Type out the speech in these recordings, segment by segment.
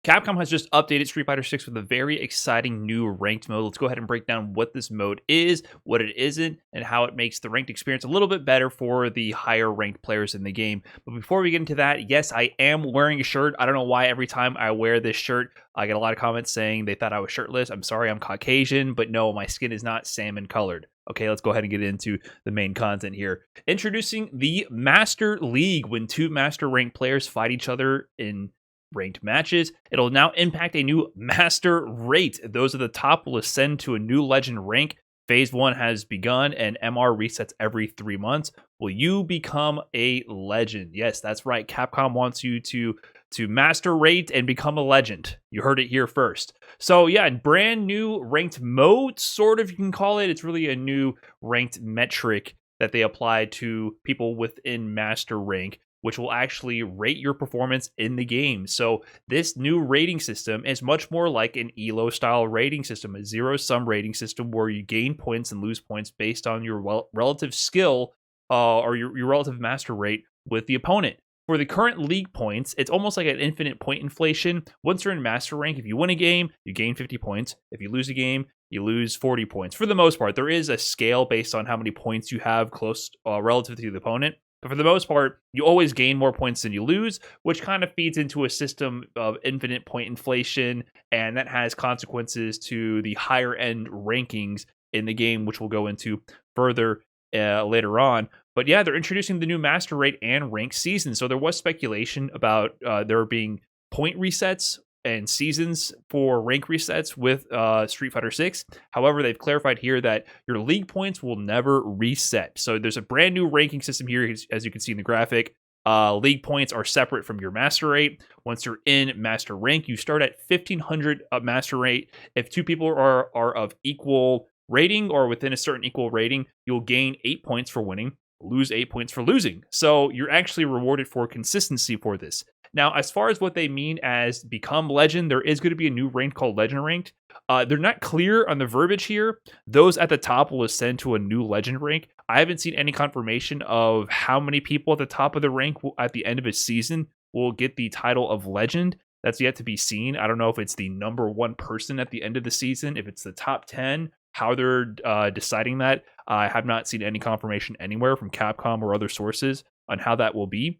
Capcom has just updated Street Fighter 6 with a very exciting new ranked mode. Let's go ahead and break down what this mode is, what it isn't, and how it makes the ranked experience a little bit better for the higher ranked players in the game. But before we get into that, yes, I am wearing a shirt. I don't know why every time I wear this shirt, I get a lot of comments saying they thought I was shirtless. I'm sorry, I'm Caucasian, but no, my skin is not salmon colored. Okay, let's go ahead and get into the main content here. Introducing the Master League, when two master ranked players fight each other in ranked matches. It'll now impact a new master rate. Those at the top will ascend to a new legend rank. Phase 1 has begun and MR resets every 3 months. Will you become a legend? Yes, that's right. Capcom wants you to master rate and become a legend. You heard it here first. So yeah, brand new ranked mode, sort of, you can call it. It's really a new ranked metric that they apply to people within master rank, which will actually rate your performance in the game. So this new rating system is much more like an ELO style rating system, a zero-sum rating system where you gain points and lose points based on your relative skill or your relative master rate with the opponent. For the current league points, it's almost like an infinite point inflation. Once you're in master rank, if you win a game, you gain 50 points. If you lose a game, you lose 40 points. For the most part, there is a scale based on how many points you have close relative to the opponent. But for the most part, you always gain more points than you lose, which kind of feeds into a system of infinite point inflation, and that has consequences to the higher end rankings in the game, which we'll go into further later on. But yeah, they're introducing the new master rate and rank season. So there was speculation about there being point resets and seasons for rank resets with Street Fighter 6. However, they've clarified here that your league points will never reset. So there's a brand new ranking system here, as you can see in the graphic. League points are separate from your master rate. Once you're in master rank, you start at 1500 master rate. If two people are of equal rating or within a certain equal rating, you'll gain 8 points for winning, lose 8 points for losing. So you're actually rewarded for consistency for this. Now, as far as what they mean as become legend, there is going to be a new rank called Legend Ranked. They're not clear on the verbiage here. Those at the top will ascend to a new legend rank. I haven't seen any confirmation of how many people at the top of the rank at the end of a season will get the title of legend. That's yet to be seen. I don't know if it's the number one person at the end of the season, if it's the top 10, how they're deciding that. I have not seen any confirmation anywhere from Capcom or other sources on how that will be.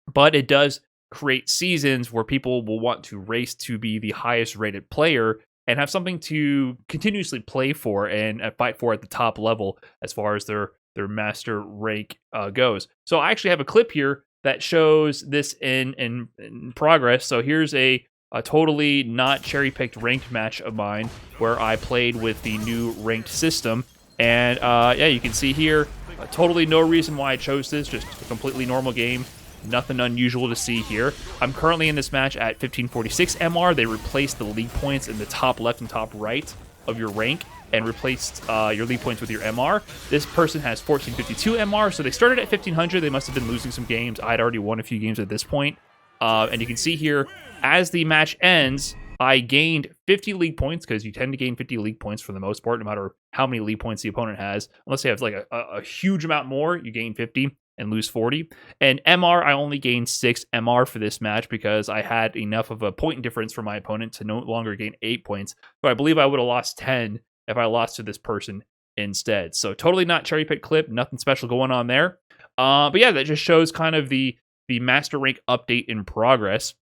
But it does create seasons where people will want to race to be the highest rated player and have something to continuously play for and fight for at the top level as far as their master rank goes. So I actually have a clip here that shows this in progress. So here's a totally not cherry-picked ranked match of mine where I played with the new ranked system. And yeah, you can see here, totally no reason why I chose this, just a completely normal game. Nothing unusual to see here. I'm currently in this match at 1546 MR. They replaced the league points in the top left and top right of your rank and replaced your league points with your MR. This person has 1452 MR, so they started at 1500. They must have been losing some games. I'd already won a few games at this point. And you can see here, as the match ends, I gained 50 league points, because you tend to gain 50 league points for the most part, no matter how many league points the opponent has. Unless they have like a huge amount more, you gain 50 and lose 40. And MR, I only gained 6 MR for this match because I had enough of a point difference for my opponent to no longer gain 8 points. So I believe I would have lost 10 if I lost to this person instead. So totally not cherry pick clip, nothing special going on there. But yeah, that just shows kind of the master rank update in progress.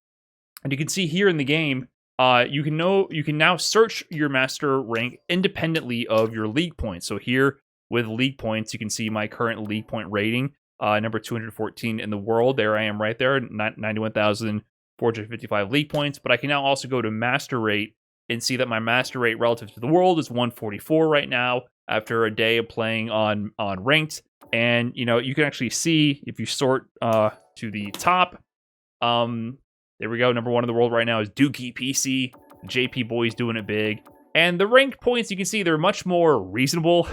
And you can see here in the game, you can now search your master rank independently of your league points. So here with league points, you can see my current league point rating, number 214 in the world. There I am right there, 91,455 league points. But I can now also go to master rate and see that my master rate relative to the world is 144 right now after a day of playing on ranked. And you know, you can actually see if you sort to the top. There we go. Number 1 in the world right now is Dookie PC. JP Boy's doing it big. And the ranked points, you can see they're much more reasonable.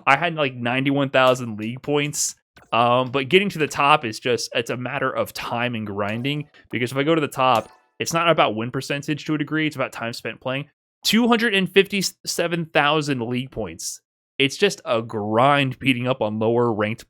I had like 91,000 league points. But getting to the top is it's a matter of time and grinding. Because if I go to the top, it's not about win percentage to a degree. It's about time spent playing. 257,000 league points it's just a grind beating up on lower ranked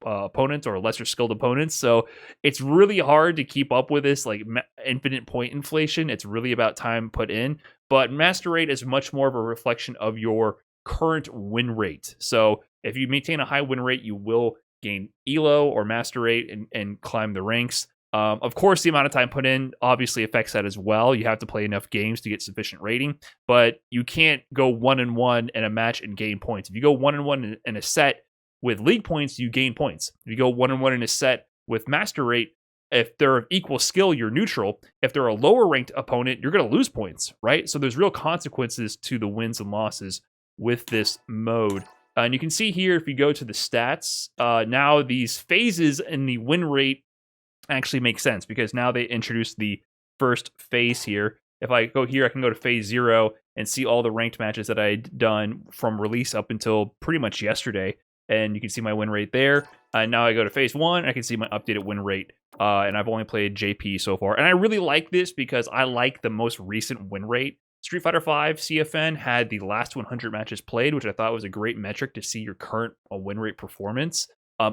opponents or lesser skilled opponents. So it's really hard to keep up with this like infinite point inflation. It's really about time put in. But master rate is much more of a reflection of your current win rate. So if you maintain a high win rate, you will gain elo or master rate and climb the ranks. Of course, the amount of time put in obviously affects that as well. You have to play enough games to get sufficient rating, but you can't go 1-1 in a match and gain points. If you go 1-1 in a set with league points, you gain points. If you go 1-1 in a set with master rate, if they're of equal skill, you're neutral. If they're a lower ranked opponent, you're going to lose points, right? So there's real consequences to the wins and losses with this mode. And you can see here, if you go to the stats, now these phases in the win rate actually make sense because now they introduced the first phase here. If I go here, I can go to phase 0 and see all the ranked matches that I'd done from release up until pretty much yesterday. And you can see my win rate there. Now I go to phase 1, I can see my updated win rate. And I've only played JP so far. And I really like this because I like the most recent win rate. Street Fighter V CFN had the last 100 matches played, which I thought was a great metric to see your current win rate performance.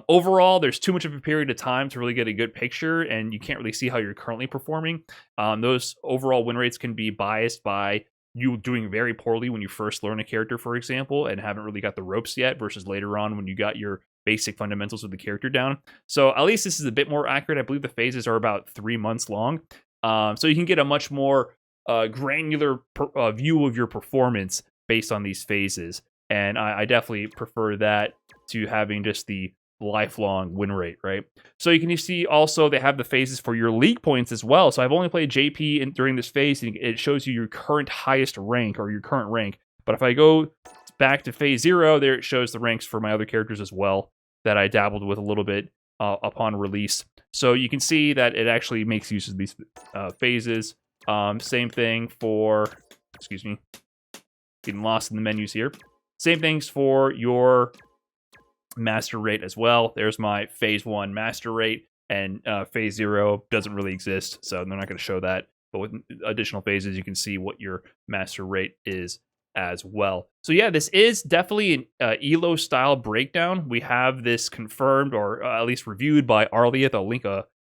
Overall, there's too much of a period of time to really get a good picture, and you can't really see how you're currently performing. Those overall win rates can be biased by you doing very poorly when you first learn a character, for example, and haven't really got the ropes yet, versus later on when you got your basic fundamentals of the character down. So at least this is a bit more accurate. I believe the phases are about 3 months long. So you can get a much more granular view of your performance based on these phases. And I definitely prefer that to having just the lifelong win rate, right? So you can see also they have the phases for your league points as well. So I've only played JP during this phase, and it shows you your current highest rank or your current rank. But if I go back to phase 0, there it shows the ranks for my other characters as well that I dabbled with a little bit upon release. So you can see that it actually makes use of these phases. Same thing for, excuse me, getting lost in the menus here. Same things for your master rate as well. There's my phase 1 master rate, and phase 0 doesn't really exist, so they're not going to show that. But with additional phases, you can see what your master rate is as well. So yeah, this is definitely an ELO style breakdown. We have this confirmed, or at least reviewed by Arlieth.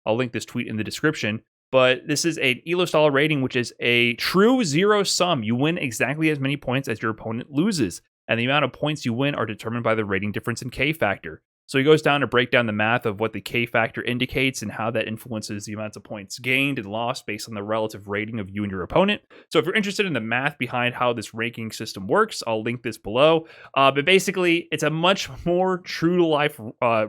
I'll link this tweet in the description. But this is an ELO style rating, which is a true zero sum. You win exactly as many points as your opponent loses, and the amount of points you win are determined by the rating difference in K factor. So he goes down to break down the math of what the K factor indicates and how that influences the amounts of points gained and lost based on the relative rating of you and your opponent. So if you're interested in the math behind how this ranking system works, I'll link this below. But basically, it's a much more true-to-life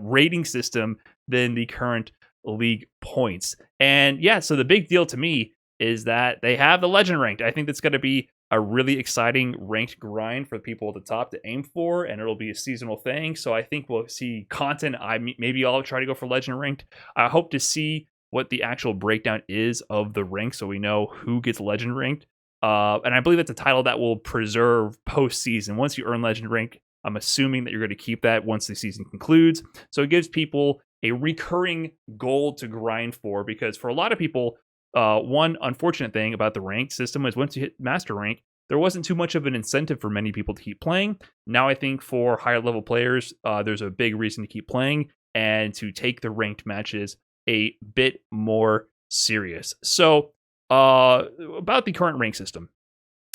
rating system than the current league points. And yeah, so the big deal to me is that they have the legend ranked. I think that's going to be a really exciting ranked grind for people at the top to aim for, and it'll be a seasonal thing. So I think we'll see content. Maybe I'll try to go for legend ranked. I hope to see what the actual breakdown is of the rank, so we know who gets legend ranked. And I believe that's a title that will preserve post-season. Once you earn legend rank, I'm assuming that you're going to keep that once the season concludes. So it gives people a recurring goal to grind for, because for a lot of people, one unfortunate thing about the ranked system is once you hit master rank, there wasn't too much of an incentive for many people to keep playing. Now I think for higher level players, there's a big reason to keep playing and to take the ranked matches a bit more serious. So about the current rank system.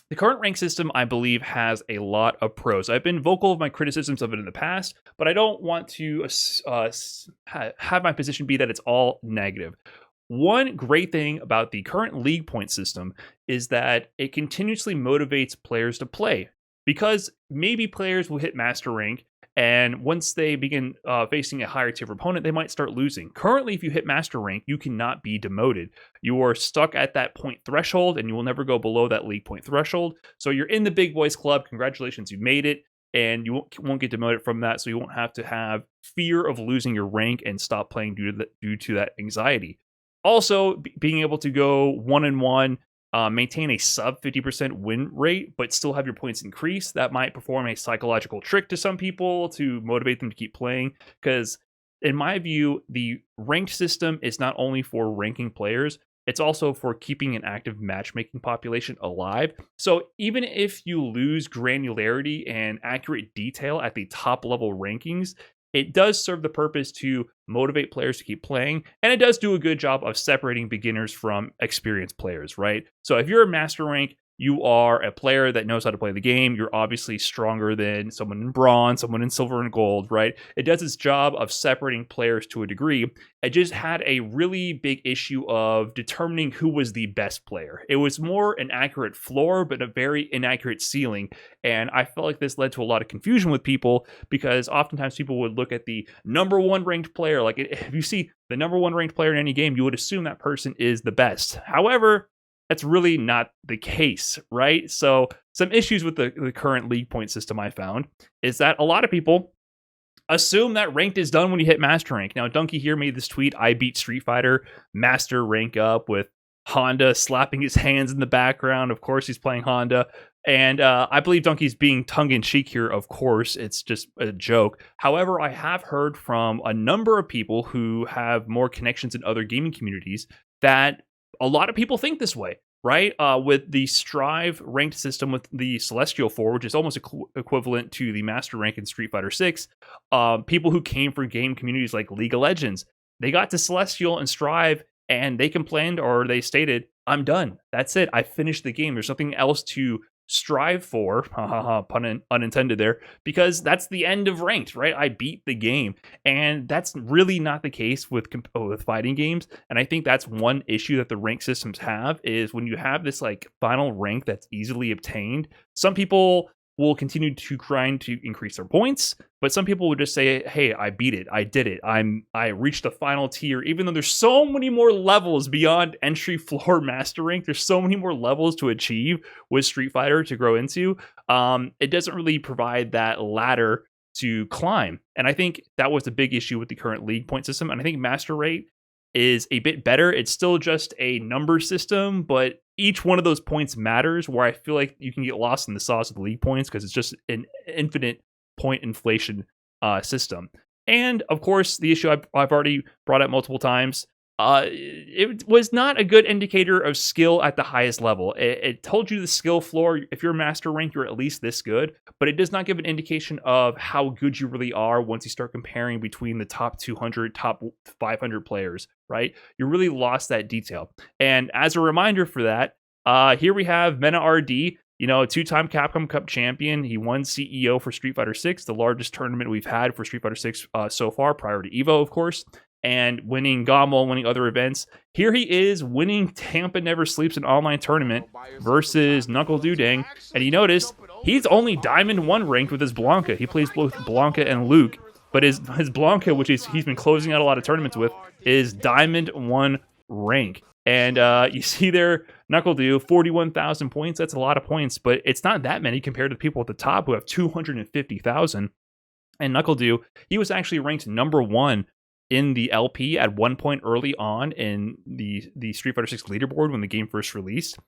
The current rank system, I believe, has a lot of pros. I've been vocal of my criticisms of it in the past, but I don't want to have my position be that it's all negative. One great thing about the current league point system is that it continuously motivates players to play, because maybe players will hit master rank, and once they begin facing a higher tier opponent, they might start losing. Currently, if you hit master rank, you cannot be demoted. You are stuck at that point threshold, and you will never go below that league point threshold. So you're in the big boys club. Congratulations, you made it, and you won't get demoted from that, so you won't have to have fear of losing your rank and stop playing due to that anxiety. Also, being able to go 1-1, maintain a sub 50% win rate, but still have your points increase, that might perform a psychological trick to some people to motivate them to keep playing. Because in my view, the ranked system is not only for ranking players, it's also for keeping an active matchmaking population alive. So even if you lose granularity and accurate detail at the top level rankings, it does serve the purpose to motivate players to keep playing, and it does do a good job of separating beginners from experienced players, right? So if you're a master rank, you are a player that knows how to play the game. You're obviously stronger than someone in bronze, someone in silver and gold, right? It does its job of separating players to a degree. It just had a really big issue of determining who was the best player. It was more an accurate floor, but a very inaccurate ceiling. And I felt like this led to a lot of confusion with people because oftentimes people would look at the number one ranked player. Like if you see the number one ranked player in any game, you would assume that person is the best. However, that's really not the case, right? So some issues with the current league point system I found is that a lot of people assume that ranked is done when you hit master rank. Now, Donkey here made this tweet, I beat Street Fighter master rank up, with Honda slapping his hands in the background. Of course, he's playing Honda. And I believe Donkey's being tongue-in-cheek here, of course. It's just a joke. However, I have heard from a number of people who have more connections in other gaming communities that a lot of people think this way, right? With the Strive ranked system with the Celestial 4, which is almost equivalent to the Master rank in Street Fighter 6, people who came from game communities like League of Legends, they got to Celestial and Strive, and they complained, or they stated, I'm done. That's it. I finished the game. There's nothing else to strive for, pun unintended there, because that's the end of ranked, right? I beat the game, and that's really not the case with fighting games. And I think that's one issue that the rank systems have, is when you have this like final rank that's easily obtained, some people will continue to grind to increase their points, but some people would just say, hey, I beat it, I did it, I reached the final tier, even though there's so many more levels beyond entry floor master rank. There's so many more levels to achieve with Street Fighter to grow into. It doesn't really provide that ladder to climb, and I think that was a big issue with the current league point system. And I think master rate is a bit better. It's still just a number system, but each one of those points matters, where I feel like you can get lost in the sauce of the league points because it's just an infinite point inflation system. And of course, the issue I've already brought up multiple times, it was not a good indicator of skill at the highest level. It told you the skill floor. If you're master rank, you're at least this good, but it does not give an indication of how good you really are once you start comparing between the top 200, top 500 players, right? You really lost that detail. And as a reminder for that, here we have Mena RD, two-time Capcom Cup champion. He won CEO for Street Fighter 6, the largest tournament we've had for Street Fighter 6 so far, prior to EVO, of course, and winning GOML, winning other events. Here he is winning Tampa Never Sleeps, an online tournament, versus Knuckle Dudang. And you notice he's only Diamond 1 ranked with his Blanca. He plays both Blanca and Luke, but his Blanca, which he's been closing out a lot of tournaments with, is Diamond 1 rank. And you see there, Knuckle Dew, 41,000 points. That's a lot of points, but it's not that many compared to the people at the top who have 250,000. And Knuckle Dew, he was actually ranked number 1 in the LP at one point early on in the Street Fighter 6 leaderboard when the game first released.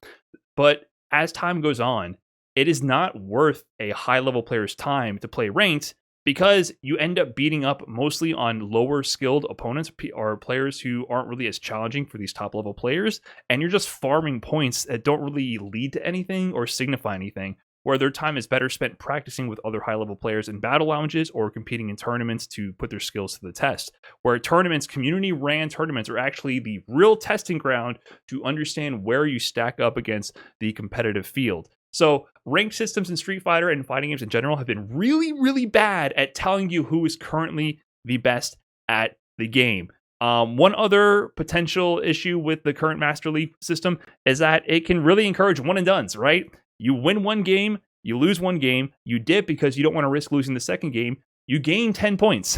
But as time goes on, it is not worth a high-level player's time to play ranked, because you end up beating up mostly on lower skilled opponents or players who aren't really as challenging for these top level players, and you're just farming points that don't really lead to anything or signify anything, where their time is better spent practicing with other high level players in battle lounges or competing in tournaments to put their skills to the test. Where tournaments, community ran tournaments, are actually the real testing ground to understand where you stack up against the competitive field. So ranked systems in Street Fighter and fighting games in general have been really, really bad at telling you who is currently the best at the game. One other potential issue with the current Master League system is that it can really encourage one and dones, right? You win one game, you lose one game, you dip because you don't want to risk losing the second game, you gain 10 points.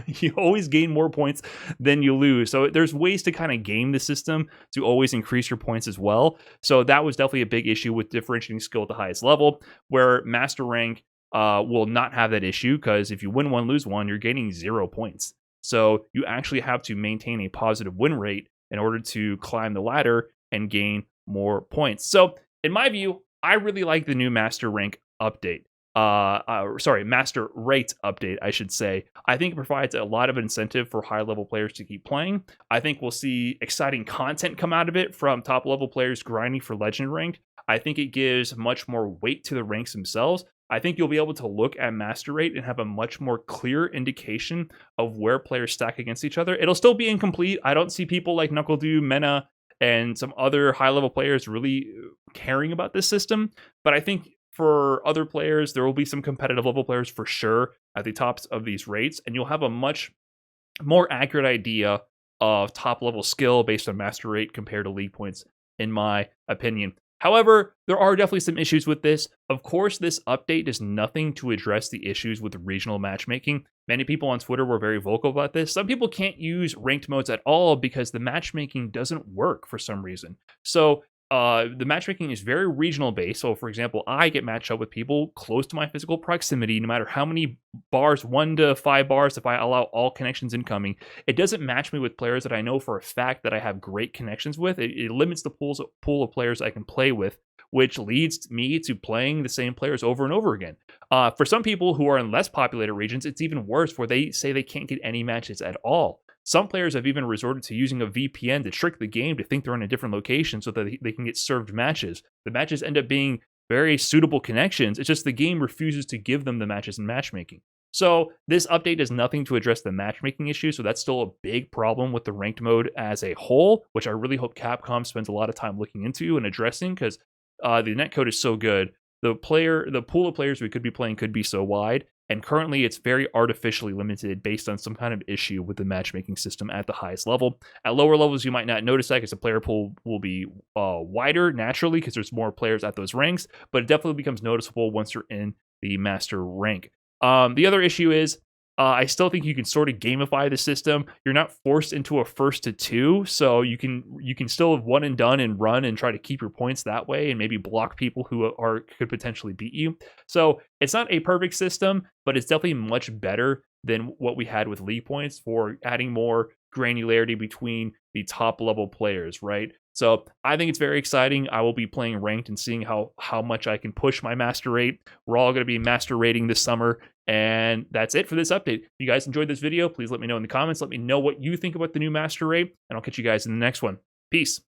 You always gain more points than you lose. So there's ways to kind of game the system to always increase your points as well. So that was definitely a big issue with differentiating skill at the highest level, where Master Rank will not have that issue, because if you win one, lose one, you're gaining 0 points. So you actually have to maintain a positive win rate in order to climb the ladder and gain more points. So in my view, I really like the new Master Rank update. master rate update, I should say. I think it provides a lot of incentive for high level players to keep playing. I think we'll see exciting content come out of it from top level players grinding for legend rank. I think it gives much more weight to the ranks themselves. I think you'll be able to look at master rate and have a much more clear indication of where players stack against each other. It'll still be incomplete. I don't see people like NuckleDu, Mena, and some other high level players really caring about this system. But I think for other players, there will be some competitive level players for sure at the tops of these rates, and you'll have a much more accurate idea of top level skill based on master rate compared to league points, in my opinion. However, there are definitely some issues with this. Of course, this update does nothing to address the issues with regional matchmaking. Many people on Twitter were very vocal about this. Some people can't use ranked modes at all because the matchmaking doesn't work for some reason. So the matchmaking is very regional based. So, for example, I get matched up with people close to my physical proximity, no matter how many bars, 1 to 5 bars, if I allow all connections incoming. It doesn't match me with players that I know for a fact that I have great connections with. It limits the pool of players I can play with, which leads me to playing the same players over and over again. For some people who are in less populated regions, it's even worse, where they say they can't get any matches at all. Some players have even resorted to using a VPN to trick the game to think they're in a different location so that they can get served matches. The matches end up being very suitable connections. It's just the game refuses to give them the matches in matchmaking. So this update does nothing to address the matchmaking issue, so that's still a big problem with the ranked mode as a whole, which I really hope Capcom spends a lot of time looking into and addressing, because the netcode is so good. The pool of players we could be playing could be so wide, and currently it's very artificially limited based on some kind of issue with the matchmaking system at the highest level. At lower levels, you might not notice that because the player pool will be wider naturally because there's more players at those ranks, but it definitely becomes noticeable once you're in the master rank. The other issue is I still think you can sort of gamify the system. You're not forced into a 1st to 2, so you can still have one and done and run and try to keep your points that way, and maybe block people who could potentially beat you. So it's not a perfect system, but it's definitely much better than what we had with league points for adding more granularity between the top level players, right? So I think it's very exciting. I will be playing ranked and seeing how much I can push my master rate. We're all going to be master rating this summer. And that's it for this update. If you guys enjoyed this video, please let me know in the comments. Let me know what you think about the new master rate, and I'll catch you guys in the next one. Peace.